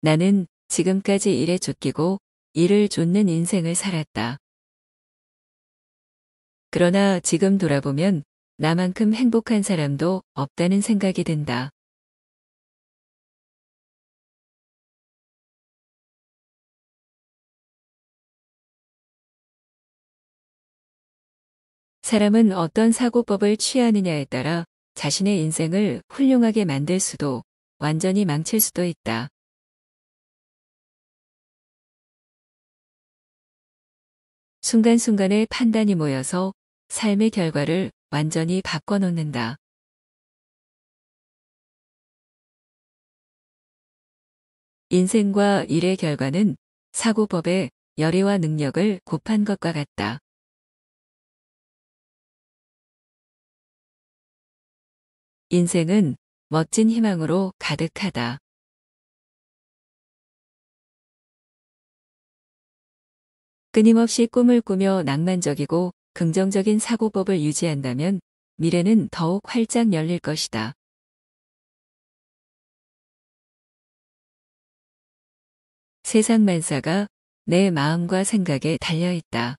나는 지금까지 일에 쫓기고 일을 쫓는 인생을 살았다. 그러나 지금 돌아보면 나만큼 행복한 사람도 없다는 생각이 든다. 사람은 어떤 사고법을 취하느냐에 따라 자신의 인생을 훌륭하게 만들 수도 완전히 망칠 수도 있다. 순간순간의 판단이 모여서 삶의 결과를 완전히 바꿔놓는다. 인생과 일의 결과는 사고법의 열의와 능력을 곱한 것과 같다. 인생은 멋진 희망으로 가득하다. 끊임없이 꿈을 꾸며 낭만적이고 긍정적인 사고법을 유지한다면 미래는 더욱 활짝 열릴 것이다. 세상 만사가 내 마음과 생각에 달려 있다.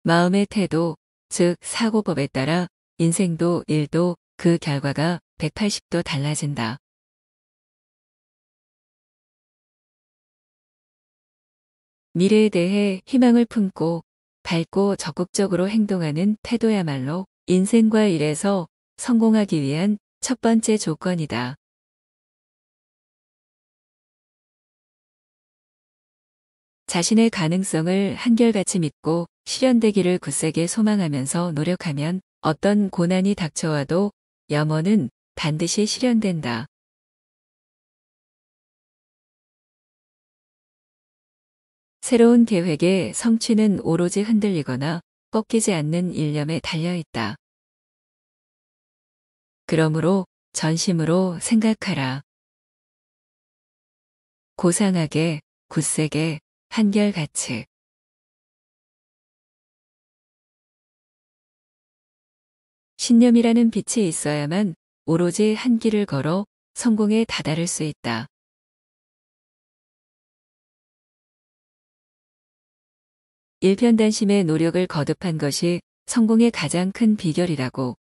마음의 태도, 즉 사고법에 따라 인생도 일도 그 결과가 180도 달라진다. 미래에 대해 희망을 품고 밝고 적극적으로 행동하는 태도야말로 인생과 일에서 성공하기 위한 첫 번째 조건이다. 자신의 가능성을 한결같이 믿고 실현되기를 굳세게 소망하면서 노력하면 어떤 고난이 닥쳐와도 염원은 반드시 실현된다. 새로운 계획의 성취는 오로지 흔들리거나 꺾이지 않는 일념에 달려 있다. 그러므로 전심으로 생각하라. 고상하게, 굳세게, 한결같이. 신념이라는 빛이 있어야만 오로지 한 길을 걸어 성공에 다다를 수 있다. 일편단심의 노력을 거듭한 것이 성공의 가장 큰 비결이라고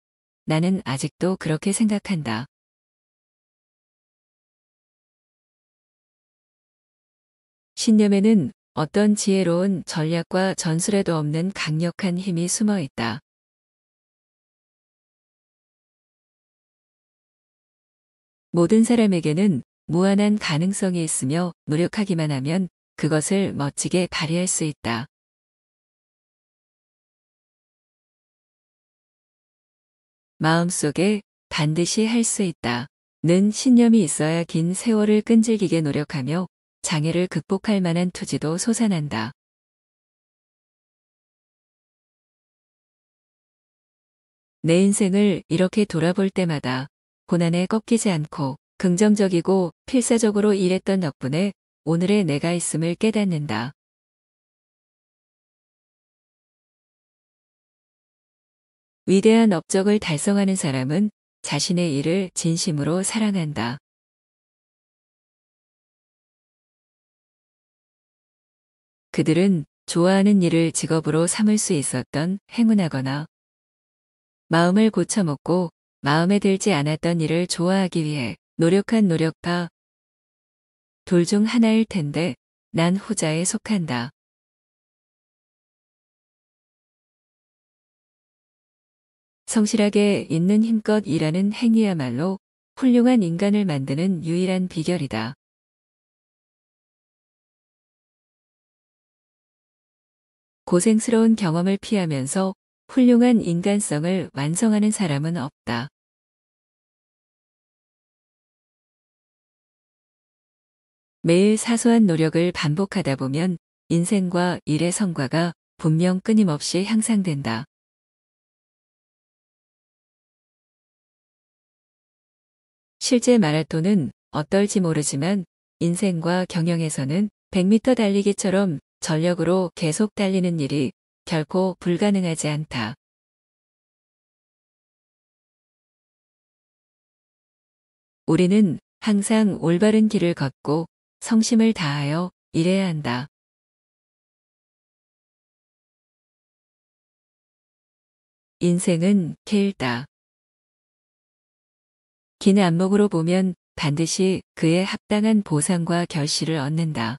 나는 아직도 그렇게 생각한다. 신념에는 어떤 지혜로운 전략과 전술에도 없는 강력한 힘이 숨어 있다. 모든 사람에게는 무한한 가능성이 있으며 노력하기만 하면 그것을 멋지게 발휘할 수 있다. 마음속에 반드시 할 수 있다. 는 신념이 있어야 긴 세월을 끈질기게 노력하며 장애를 극복할 만한 투지도 솟아난다. 내 인생을 이렇게 돌아볼 때마다 고난에 꺾이지 않고 긍정적이고 필사적으로 일했던 덕분에 오늘의 내가 있음을 깨닫는다. 위대한 업적을 달성하는 사람은 자신의 일을 진심으로 사랑한다. 그들은 좋아하는 일을 직업으로 삼을 수 있었던 행운하거나 마음을 고쳐먹고 마음에 들지 않았던 일을 좋아하기 위해 노력한 노력파 둘 중 하나일 텐데 난 후자에 속한다. 성실하게 있는 힘껏 일하는 행위야말로 훌륭한 인간을 만드는 유일한 비결이다. 고생스러운 경험을 피하면서 훌륭한 인간성을 완성하는 사람은 없다. 매일 사소한 노력을 반복하다 보면 인생과 일의 성과가 분명 끊임없이 향상된다. 실제 마라톤은 어떨지 모르지만 인생과 경영에서는 100m 달리기처럼 전력으로 계속 달리는 일이 결코 불가능하지 않다. 우리는 항상 올바른 길을 걷고 성심을 다하여 일해야 한다. 인생은 길다. 긴 안목으로 보면 반드시 그에 합당한 보상과 결실을 얻는다.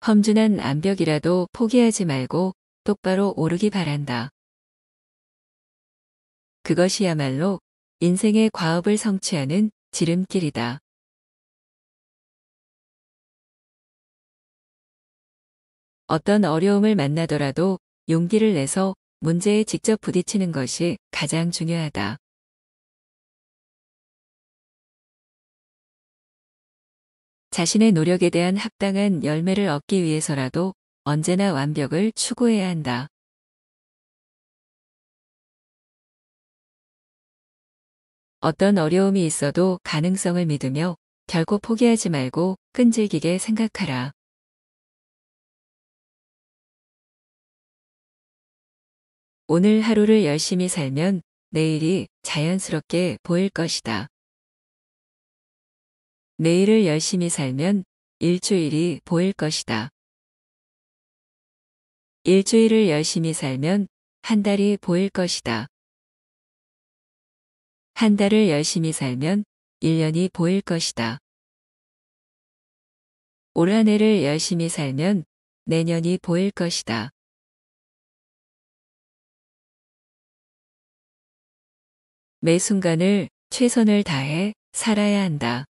험준한 암벽이라도 포기하지 말고 똑바로 오르기 바란다. 그것이야말로 인생의 과업을 성취하는 지름길이다. 어떤 어려움을 만나더라도 용기를 내서 문제에 직접 부딪히는 것이 가장 중요하다. 자신의 노력에 대한 합당한 열매를 얻기 위해서라도 언제나 완벽을 추구해야 한다. 어떤 어려움이 있어도 가능성을 믿으며 결코 포기하지 말고 끈질기게 생각하라. 오늘 하루를 열심히 살면 내일이 자연스럽게 보일 것이다. 내일을 열심히 살면 일주일이 보일 것이다. 일주일을 열심히 살면 한 달이 보일 것이다. 한 달을 열심히 살면 1년이 보일 것이다. 올 한 해를 열심히 살면 내년이 보일 것이다. 매 순간을 최선을 다해 살아야 한다.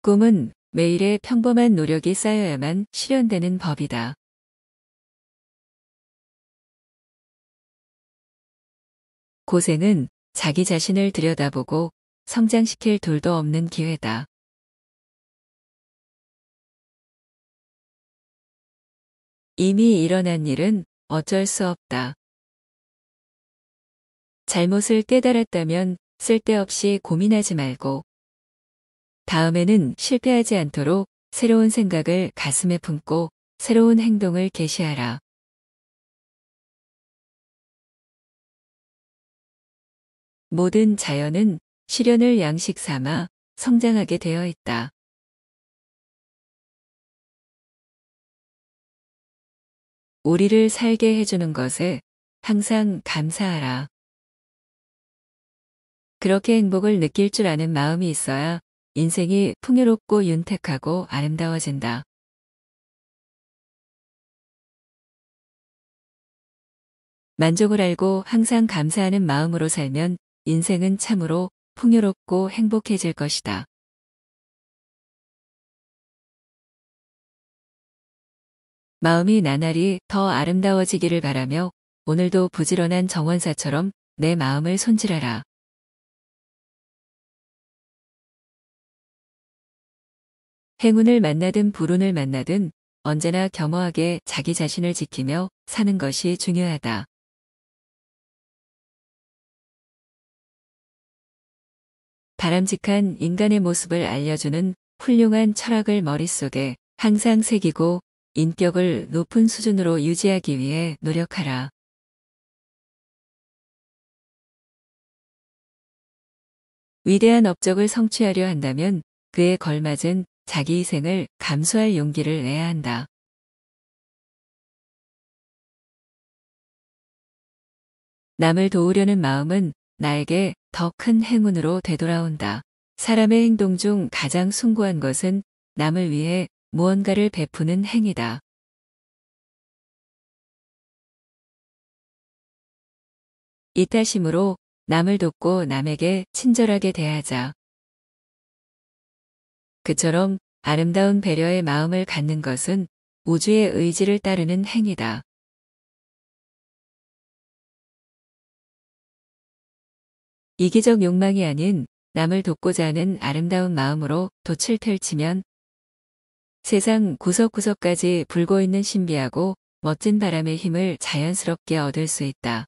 꿈은 매일의 평범한 노력이 쌓여야만 실현되는 법이다. 고생은 자기 자신을 들여다보고 성장시킬 둘도 없는 기회다. 이미 일어난 일은 어쩔 수 없다. 잘못을 깨달았다면 쓸데없이 고민하지 말고 다음에는 실패하지 않도록 새로운 생각을 가슴에 품고 새로운 행동을 개시하라. 모든 자연은 시련을 양식 삼아 성장하게 되어 있다. 우리를 살게 해주는 것에 항상 감사하라. 그렇게 행복을 느낄 줄 아는 마음이 있어야 인생이 풍요롭고 윤택하고 아름다워진다. 만족을 알고 항상 감사하는 마음으로 살면 인생은 참으로 풍요롭고 행복해질 것이다. 마음이 나날이 더 아름다워지기를 바라며 오늘도 부지런한 정원사처럼 내 마음을 손질하라. 행운을 만나든 불운을 만나든 언제나 겸허하게 자기 자신을 지키며 사는 것이 중요하다. 바람직한 인간의 모습을 알려주는 훌륭한 철학을 머릿속에 항상 새기고 인격을 높은 수준으로 유지하기 위해 노력하라. 위대한 업적을 성취하려 한다면 그에 걸맞은 자기 희생을 감수할 용기를 내야 한다. 남을 도우려는 마음은 나에게 더 큰 행운으로 되돌아온다. 사람의 행동 중 가장 숭고한 것은 남을 위해 무언가를 베푸는 행위다. 이타심으로 남을 돕고 남에게 친절하게 대하자. 그처럼 아름다운 배려의 마음을 갖는 것은 우주의 의지를 따르는 행위다. 이기적 욕망이 아닌 남을 돕고자 하는 아름다운 마음으로 돛을 펼치면 세상 구석구석까지 불고 있는 신비하고 멋진 바람의 힘을 자연스럽게 얻을 수 있다.